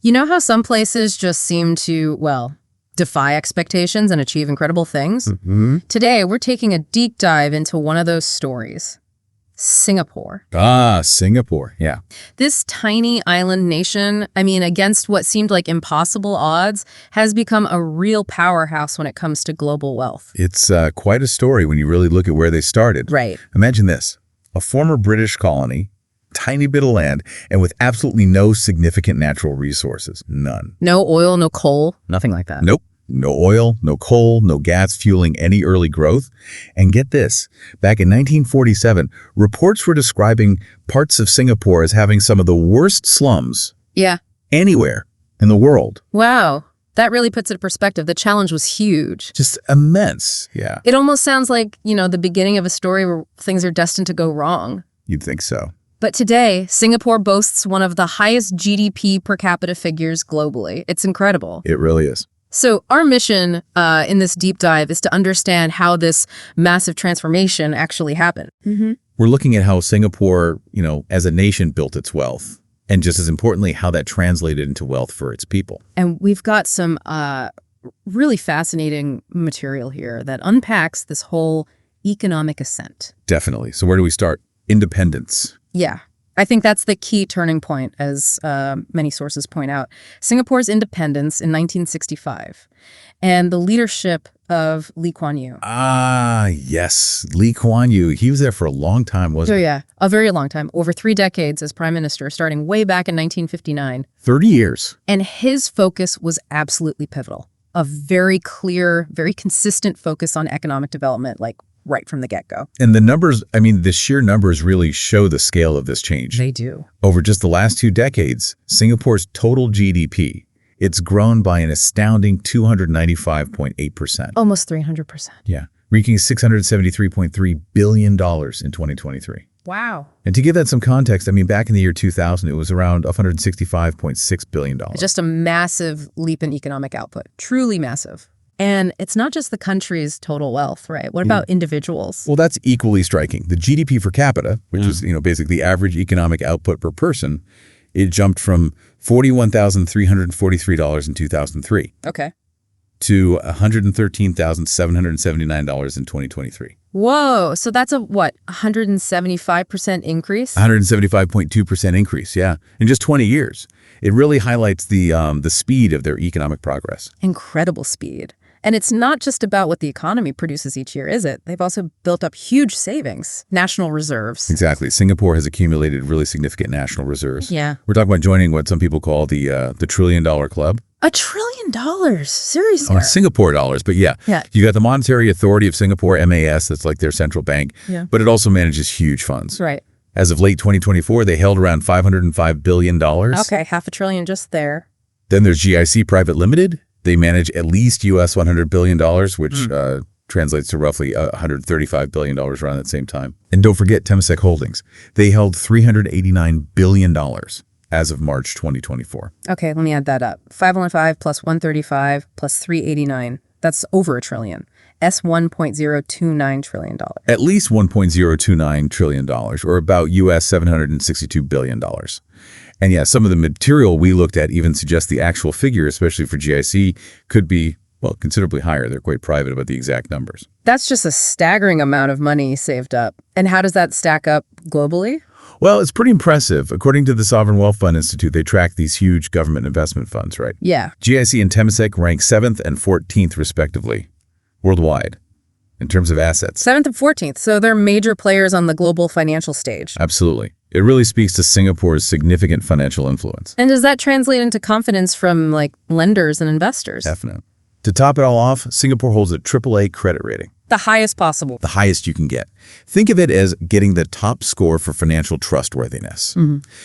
You know how some places just seem to, well, defy expectations and achieve incredible things? Mm-hmm. Today, we're taking a deep dive into one of those stories. Singapore. Ah, Singapore. Yeah. This tiny island nation, against what seemed like impossible odds, has become a real powerhouse when it comes to global wealth. It's quite a story when you really look at where they started. Right. Imagine this. A former British colony, tiny bit of land, and with absolutely no significant natural resources. None. No oil, no coal, nothing like that. Nope. No oil, no coal, no gas fueling any early growth. And get this, back in 1947, reports were describing parts of Singapore as having some of the worst slums anywhere in the world. Wow. That really puts it in perspective. The challenge was huge. Just immense, yeah. It almost sounds like, the beginning of a story where things are destined to go wrong. You'd think so. But today, Singapore boasts one of the highest GDP per capita figures globally. It's incredible. It really is. So our mission in this deep dive is to understand how this massive transformation actually happened. Mm-hmm. We're looking at how Singapore, as a nation built its wealth, and just as importantly, how that translated into wealth for its people. And we've got some really fascinating material here that unpacks this whole economic ascent. Definitely. So where do we start? Independence. Yeah. I think that's the key turning point, as many sources point out. Singapore's independence in 1965 and the leadership of Lee Kuan Yew. Ah, yes. Lee Kuan Yew. He was there for a long time, wasn't he? Yeah, a very long time. Over 3 decades as prime minister, starting way back in 1959. 30 years. And his focus was absolutely pivotal. A very clear, very consistent focus on economic development, like right from the get-go. And the numbers, the sheer numbers really show the scale of this change. They do. Over just the last 2 decades, Singapore's total GDP, it's grown by an astounding 295.8%. Almost 300%. Yeah, reaching $673.3 billion in 2023. Wow. And to give that some context, back in the year 2000, it was around $165.6 billion. Just a massive leap in economic output. Truly massive. And it's not just the country's total wealth, right? What about individuals? Well, that's equally striking. The GDP per capita, which is, basically the average economic output per person, it jumped from $41,343 in 2003. Okay. To $113,779 in 2023. Whoa. So that's a, 175% increase? 175.2% increase, yeah, in just 20 years. It really highlights the speed of their economic progress. Incredible speed. And it's not just about what the economy produces each year, is it? They've also built up huge savings, national reserves. Exactly. Singapore has accumulated really significant national reserves. Yeah. We're talking about joining what some people call the $1 trillion club. $1 trillion? Seriously? Oh, Singapore dollars, but yeah. You got the Monetary Authority of Singapore, MAS, that's like their central bank, but it also manages huge funds. Right. As of late 2024, they held around $505 billion. Okay, $500 billion just there. Then there's GIC Private Limited. They manage at least US $100 billion, which translates to roughly $135 billion around that same time. And don't forget Temasek Holdings. They held $389 billion as of March 2024. Okay, let me add that up. 515 plus 135 plus 389. That's over $1 trillion. $1.029 trillion. At least $1.029 trillion, or about US $762 billion. And yeah, some of the material we looked at even suggests the actual figure, especially for GIC, could be, considerably higher. They're quite private about the exact numbers. That's just a staggering amount of money saved up. And how does that stack up globally? Well, it's pretty impressive. According to the Sovereign Wealth Fund Institute, they track these huge government investment funds, right? Yeah. GIC and Temasek rank 7th and 14th, respectively, worldwide, in terms of assets. 7th and 14th. So they're major players on the global financial stage. Absolutely. It really speaks to Singapore's significant financial influence. And does that translate into confidence from, lenders and investors? Definitely. To top it all off, Singapore holds a AAA credit rating. The highest possible. The highest you can get. Think of it as getting the top score for financial trustworthiness.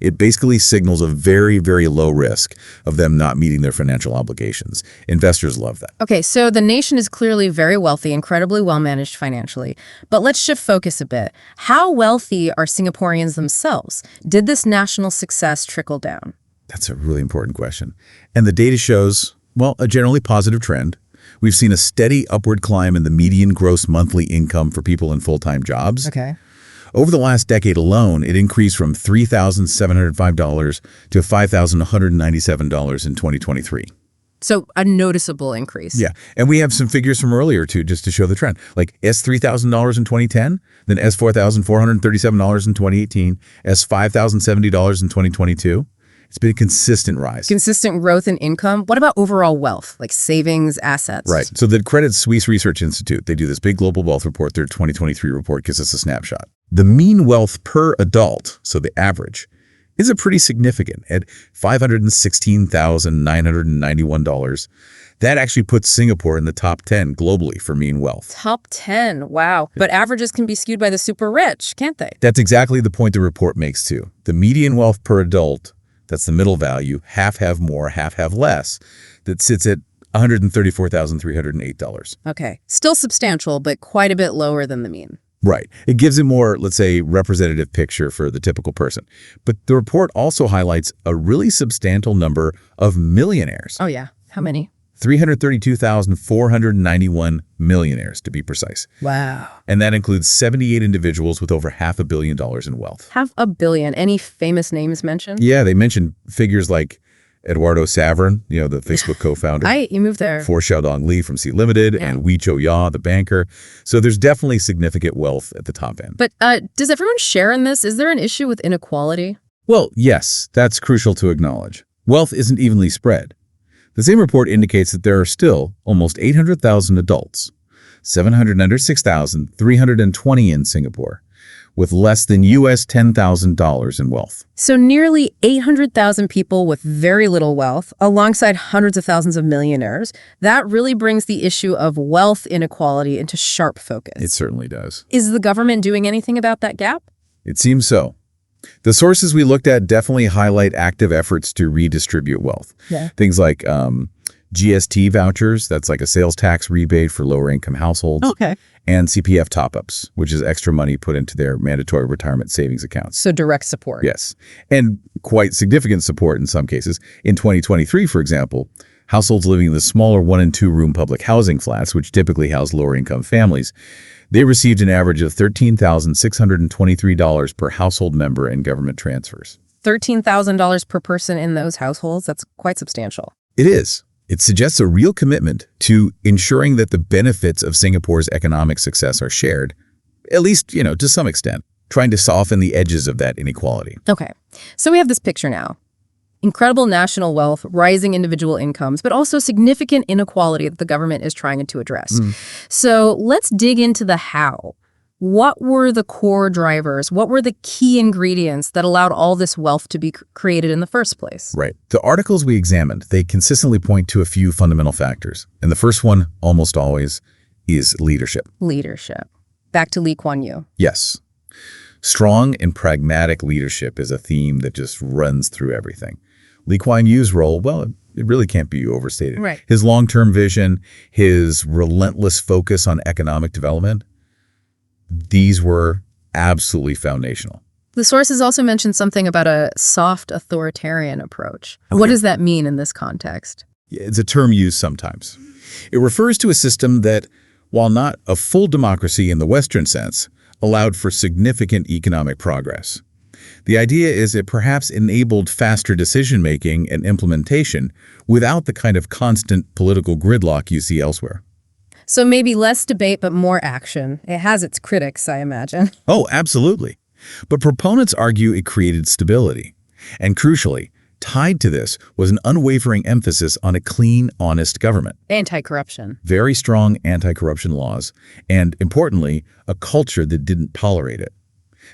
It basically signals a very, very low risk of them not meeting their financial obligations. Investors love that. Okay, so the nation is clearly very wealthy, incredibly well managed financially. But let's shift focus a bit. How wealthy are Singaporeans themselves? Did this national success trickle down? That's a really important question. And the data shows, a generally positive trend. We've seen a steady upward climb in the median gross monthly income for people in full-time jobs. Okay. Over the last decade alone, it increased from $3,705 to $5,197 in 2023. So a noticeable increase. Yeah, and we have some figures from earlier, too, just to show the trend. Like $3,000 in 2010, then $4,437 in 2018, $5,070 in 2022. It's been a consistent rise. Consistent growth in income. What about overall wealth, like savings, assets? Right. So the Credit Suisse Research Institute, they do this big global wealth report. Their 2023 report gives us a snapshot. The mean wealth per adult, so the average, is a pretty significant at $516,991. That actually puts Singapore in the top 10 globally for mean wealth. Top 10. Wow. But averages can be skewed by the super rich, can't they? That's exactly the point the report makes, too. The median wealth per adult, that's the middle value, half have more, half have less, that sits at $134,308. Okay. Still substantial, but quite a bit lower than the mean. Right. It gives a more, let's say, representative picture for the typical person. But the report also highlights a really substantial number of millionaires. Oh, yeah. How many? 332,491 millionaires, to be precise. Wow. And that includes 78 individuals with over $500 million in wealth. $500 million. Any famous names mentioned? Yeah, they mentioned figures like Eduardo Saverin, the Facebook co-founder. You moved there. For Xiaodong Li from Sea Limited, and Wei Chou-ya, the banker. So there's definitely significant wealth at the top end. But does everyone share in this? Is there an issue with inequality? Well, yes, that's crucial to acknowledge. Wealth isn't evenly spread. The same report indicates that there are still almost 800,000 adults, 706,320 in Singapore, with less than US $10,000 in wealth. So nearly 800,000 people with very little wealth, alongside hundreds of thousands of millionaires. That really brings the issue of wealth inequality into sharp focus. It certainly does. Is the government doing anything about that gap? It seems so. The sources we looked at definitely highlight active efforts to redistribute wealth. Yeah. Things like GST vouchers, that's like a sales tax rebate for lower income households. Okay. And CPF top-ups, which is extra money put into their mandatory retirement savings accounts. So direct support. Yes. And quite significant support in some cases. In 2023, for example, households living in the smaller 1- and 2-room public housing flats, which typically house lower income families, they received an average of $13,623 per household member in government transfers. $13,000 per person in those households? That's quite substantial. It is. It suggests a real commitment to ensuring that the benefits of Singapore's economic success are shared, at least, to some extent, trying to soften the edges of that inequality. Okay. So we have this picture now. Incredible national wealth, rising individual incomes, but also significant inequality that the government is trying to address. So let's dig into the how. What were the core drivers? What were the key ingredients that allowed all this wealth to be created in the first place? Right. The articles we examined, they consistently point to a few fundamental factors. And the first one, almost always, is leadership. Leadership. Back to Lee Kuan Yew. Yes. Strong and pragmatic leadership is a theme that just runs through everything. Lee Kuan Yew's role, well, it really can't be overstated. Right. His long-term vision, his relentless focus on economic development, these were absolutely foundational. The sources also mentioned something about a soft authoritarian approach. Okay. What does that mean in this context? It's a term used sometimes. It refers to a system that, while not a full democracy in the Western sense, allowed for significant economic progress. The idea is it perhaps enabled faster decision-making and implementation without the kind of constant political gridlock you see elsewhere. So maybe less debate, but more action. It has its critics, I imagine. Oh, absolutely. But proponents argue it created stability. And crucially, tied to this was an unwavering emphasis on a clean, honest government. Anti-corruption. Very strong anti-corruption laws, and importantly, a culture that didn't tolerate it.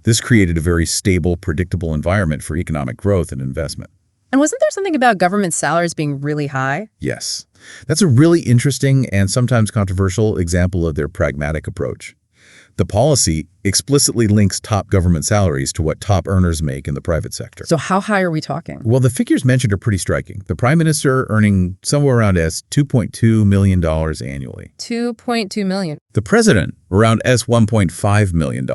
This created a very stable, predictable environment for economic growth and investment. And wasn't there something about government salaries being really high? Yes. That's a really interesting and sometimes controversial example of their pragmatic approach. The policy explicitly links top government salaries to what top earners make in the private sector. So how high are we talking? Well, the figures mentioned are pretty striking. The prime minister earning somewhere around $2.2 million annually. $2.2 million. The president around $1.5 million.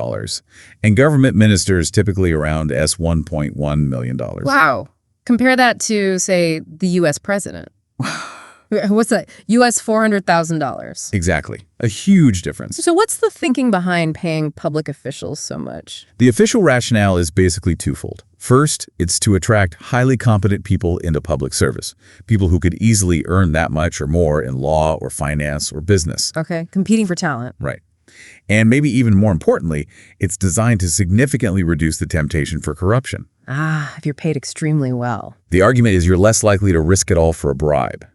And government ministers typically around $1.1 million. Wow. Compare that to, say, the U.S. president. What's that? US $400,000. Exactly. A huge difference. So what's the thinking behind paying public officials so much? The official rationale is basically twofold. First, it's to attract highly competent people into public service, people who could easily earn that much or more in law or finance or business. Okay, competing for talent. Right. And maybe even more importantly, it's designed to significantly reduce the temptation for corruption. If you're paid extremely well. The argument is you're less likely to risk it all for a bribe.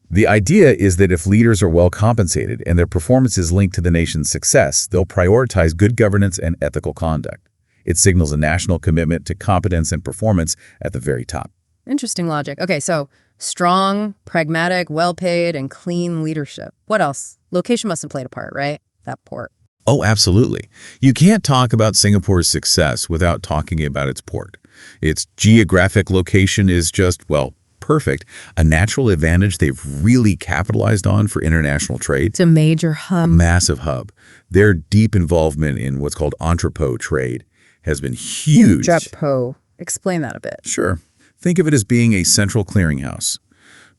The idea is that if leaders are well compensated and their performance is linked to the nation's success, they'll prioritize good governance and ethical conduct. It signals a national commitment to competence and performance at the very top. Interesting logic. Okay, so strong, pragmatic, well-paid, and clean leadership. What else? Location must have played a part, right? That port. Oh, absolutely. You can't talk about Singapore's success without talking about its port. Its geographic location is just, well, perfect. A natural advantage they've really capitalized on for international trade. It's a major hub. Massive hub. Their deep involvement in what's called entrepot trade has been huge. Entrepot. Explain that a bit. Sure. Think of it as being a central clearinghouse.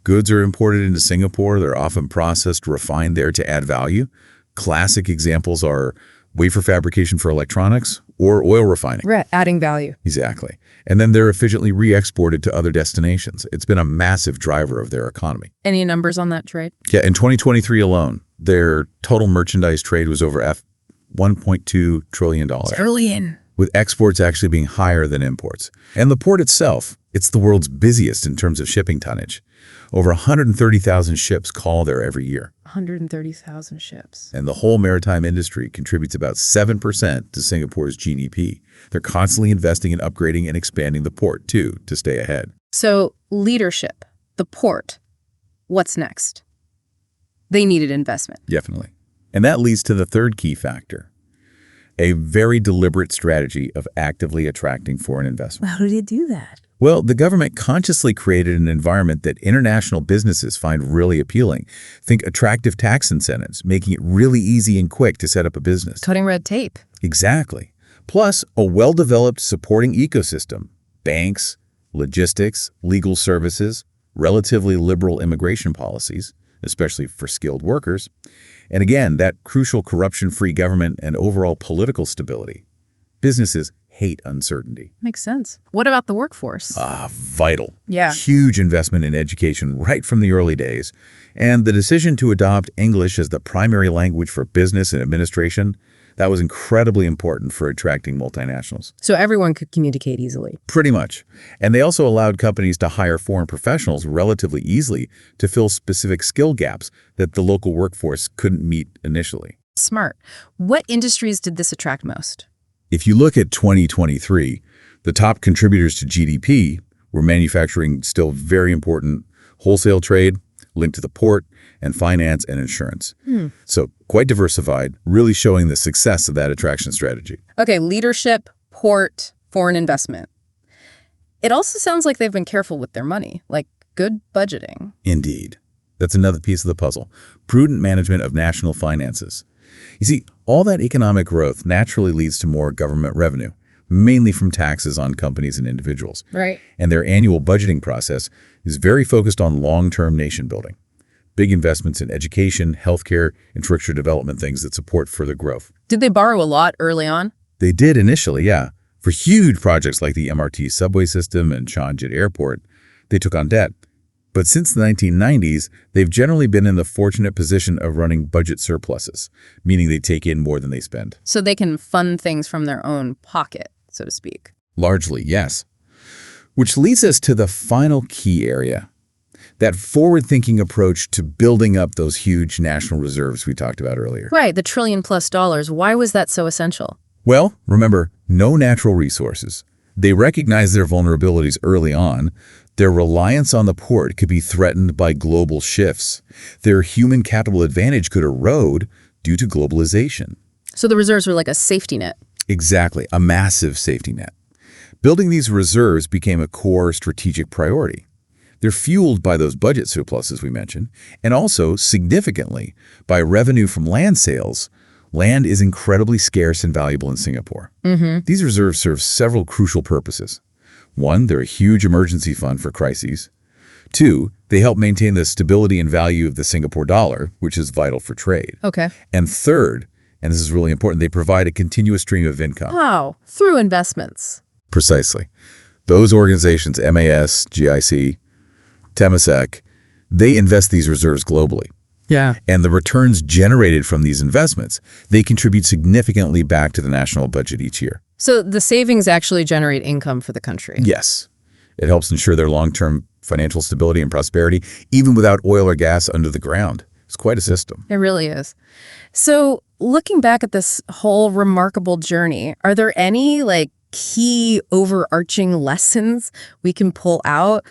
Goods are imported into Singapore. They're often processed, refined there to add value. Classic examples are wafer fabrication for electronics or oil refining. Right, adding value. Exactly. And then they're efficiently re-exported to other destinations. It's been a massive driver of their economy. Any numbers on that trade? Yeah, in 2023 alone, their total merchandise trade was over $1.2 trillion. Trillion. With exports actually being higher than imports. And the port itself, it's the world's busiest in terms of shipping tonnage. Over 130,000 ships call there every year. 130,000 ships. And the whole maritime industry contributes about 7% to Singapore's GDP. They're constantly investing in upgrading and expanding the port, too, to stay ahead. So, leadership, the port, what's next? They needed investment. Definitely. And that leads to the third key factor. A very deliberate strategy of actively attracting foreign investment. How did it do that? Well, the government consciously created an environment that international businesses find really appealing. Think attractive tax incentives, making it really easy and quick to set up a business. Cutting red tape. Exactly. Plus, a well-developed supporting ecosystem. Banks, logistics, legal services, relatively liberal immigration policies, especially for skilled workers. And again, that crucial corruption-free government and overall political stability. Businesses hate uncertainty. Makes sense. What about the workforce? Vital. Yeah. Huge investment in education right from the early days. And the decision to adopt English as the primary language for business and administration, that was incredibly important for attracting multinationals. So everyone could communicate easily. Pretty much. And they also allowed companies to hire foreign professionals relatively easily to fill specific skill gaps that the local workforce couldn't meet initially. Smart. What industries did this attract most? If you look at 2023, the top contributors to GDP were manufacturing, still very important, wholesale trade, linked to the port, and finance and insurance. So quite diversified, really showing the success of that attraction strategy. Okay, leadership, port, foreign investment. It also sounds like they've been careful with their money, like good budgeting. Indeed. That's another piece of the puzzle. Prudent management of national finances. You see, all that economic growth naturally leads to more government revenue, mainly from taxes on companies and individuals. Right. And their annual budgeting process is very focused on long-term nation building. Big investments in education, healthcare, infrastructure development, things that support further growth. Did they borrow a lot early on? They did initially, yeah. For huge projects like the MRT subway system and Changjit Airport, they took on debt. But since the 1990s, they've generally been in the fortunate position of running budget surpluses, meaning they take in more than they spend. So they can fund things from their own pocket, so to speak. Largely, yes. Which leads us to the final key area, that forward-thinking approach to building up those huge national reserves we talked about earlier. Right, the $1 trillion+. Why was that so essential? Well, remember, no natural resources. They recognized their vulnerabilities early on. Their reliance on the port could be threatened by global shifts. Their human capital advantage could erode due to globalization. So the reserves were like a safety net. Exactly, a massive safety net. Building these reserves became a core strategic priority. They're fueled by those budget surpluses we mentioned, and also, significantly, by revenue from land sales. Land is incredibly scarce and valuable in Singapore. These reserves serve several crucial purposes. One, they're a huge emergency fund for crises. 2, they help maintain the stability and value of the Singapore dollar, which is vital for trade. Okay. And third, and this is really important, they provide a continuous stream of income. How? Through investments. Precisely. Those organizations, MAS, GIC, Temasek, they invest these reserves globally. Yeah. And the returns generated from these investments, they contribute significantly back to the national budget each year. So the savings actually generate income for the country. Yes. It helps ensure their long-term financial stability and prosperity, even without oil or gas under the ground. It's quite a system. It really is. So looking back at this whole remarkable journey, are there any key overarching lessons we can pull out?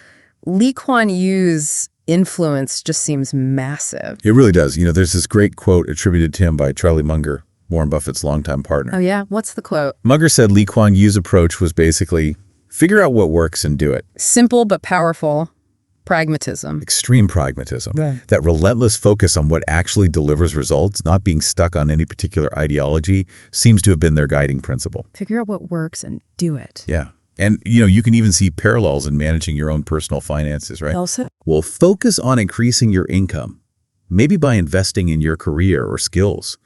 Lee Kuan Yew's influence just seems massive. It really does. There's this great quote attributed to him by Charlie Munger, Warren Buffett's longtime partner. Oh, yeah? What's the quote? Munger said Lee Kuan Yew's approach was basically figure out what works and do it. Simple but powerful pragmatism. Extreme pragmatism. Yeah. That relentless focus on what actually delivers results, not being stuck on any particular ideology, seems to have been their guiding principle. Figure out what works and do it. Yeah. And, you can even see parallels in managing your own personal finances, right? Also, Well, focus on increasing your income, maybe by investing in your career or skills.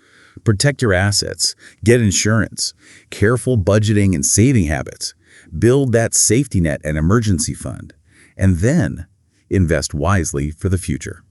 Protect your assets, get insurance, careful budgeting and saving habits, build that safety net and emergency fund, and then invest wisely for the future.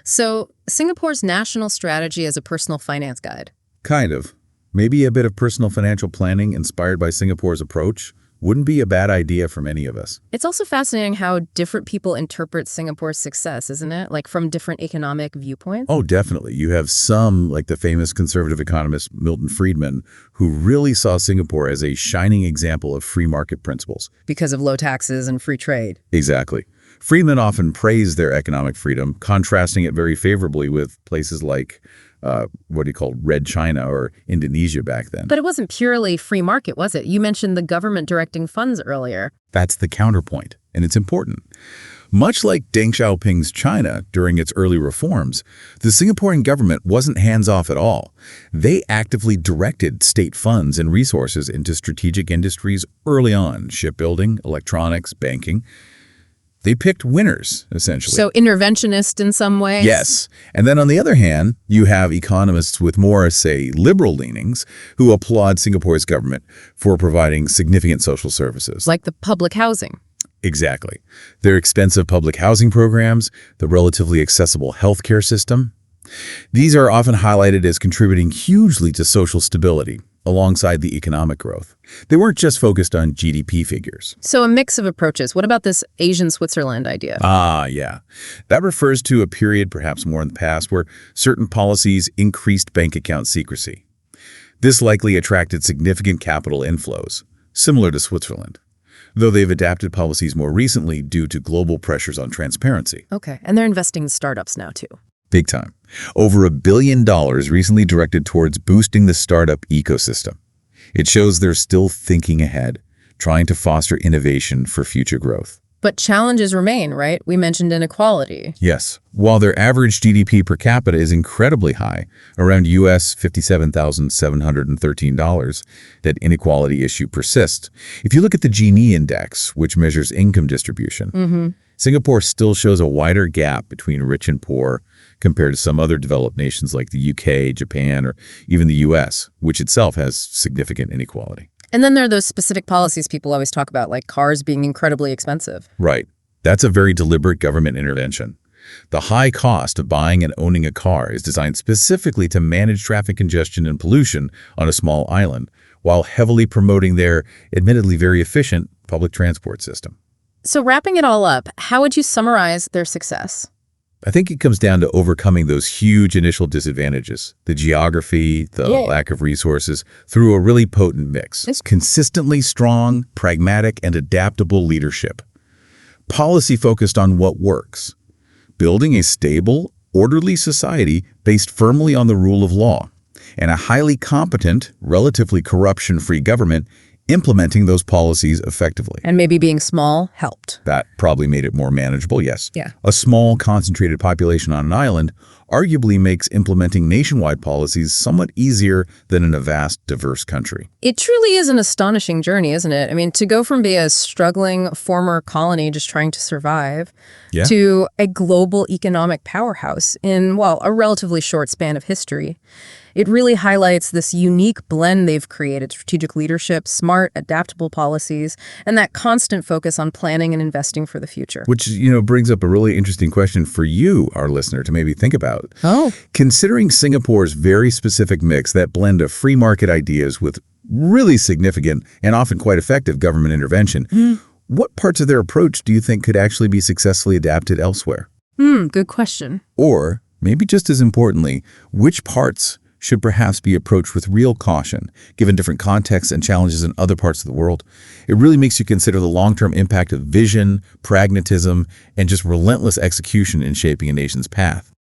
So Singapore's national strategy as a personal finance guide. Kind of. Maybe a bit of personal financial planning inspired by Singapore's approach wouldn't be a bad idea for many of us. It's also fascinating how different people interpret Singapore's success, isn't it? From different economic viewpoints. Oh, definitely. You have some, like the famous conservative economist Milton Friedman, who really saw Singapore as a shining example of free market principles. Because of low taxes and free trade. Exactly. Friedman often praised their economic freedom, contrasting it very favorably with places like Red China or Indonesia back then. But it wasn't purely free market, was it? You mentioned the government directing funds earlier. That's the counterpoint, and it's important. Much like Deng Xiaoping's China during its early reforms, the Singaporean government wasn't hands-off at all. They actively directed state funds and resources into strategic industries early on: shipbuilding, electronics, banking. They picked winners, essentially. So interventionist in some ways? Yes. And then on the other hand, you have economists with more, say, liberal leanings who applaud Singapore's government for providing significant social services. Like the public housing. Exactly. Their expensive public housing programs, the relatively accessible healthcare system. These are often highlighted as contributing hugely to social stability alongside the economic growth. They weren't just focused on GDP figures. So a mix of approaches. What about this Asian Switzerland idea? Yeah. That refers to a period, perhaps more in the past, where certain policies increased bank account secrecy. This likely attracted significant capital inflows, similar to Switzerland, though they've adapted policies more recently due to global pressures on transparency. Okay, and they're investing in startups now too. Big time. Over $1 billion recently directed towards boosting the startup ecosystem. It shows they're still thinking ahead, trying to foster innovation for future growth. But challenges remain, right? We mentioned inequality. Yes. While their average GDP per capita is incredibly high, around US $57,713, that inequality issue persists. If you look at the Gini index, which measures income distribution, Singapore still shows a wider gap between rich and poor compared to some other developed nations like the UK, Japan, or even the US, which itself has significant inequality. And then there are those specific policies people always talk about, like cars being incredibly expensive. Right. That's a very deliberate government intervention. The high cost of buying and owning a car is designed specifically to manage traffic congestion and pollution on a small island, while heavily promoting their, admittedly very efficient, public transport system. So wrapping it all up, how would you summarize their success? I think it comes down to overcoming those huge initial disadvantages, the geography, the lack of resources, through a really potent mix. It's consistently strong, pragmatic, and adaptable leadership. Policy focused on what works. Building a stable, orderly society based firmly on the rule of law. And a highly competent, relatively corruption-free government implementing those policies effectively. And maybe being small helped. That probably made it more manageable, yes. Yeah. A small, concentrated population on an island arguably makes implementing nationwide policies somewhat easier than in a vast, diverse country. It truly is an astonishing journey, isn't it? I mean, to go from being a struggling former colony just trying to survive to a global economic powerhouse in, well, a relatively short span of history. It really highlights this unique blend they've created: strategic leadership, smart, adaptable policies, and that constant focus on planning and investing for the future. Which, brings up a really interesting question for you, our listener, to maybe think about. Oh. Considering Singapore's very specific mix, that blend of free market ideas with really significant and often quite effective government intervention, what parts of their approach do you think could actually be successfully adapted elsewhere? Good question. Or, maybe just as importantly, which parts should perhaps be approached with real caution, given different contexts and challenges in other parts of the world? It really makes you consider the long-term impact of vision, pragmatism, and just relentless execution in shaping a nation's path.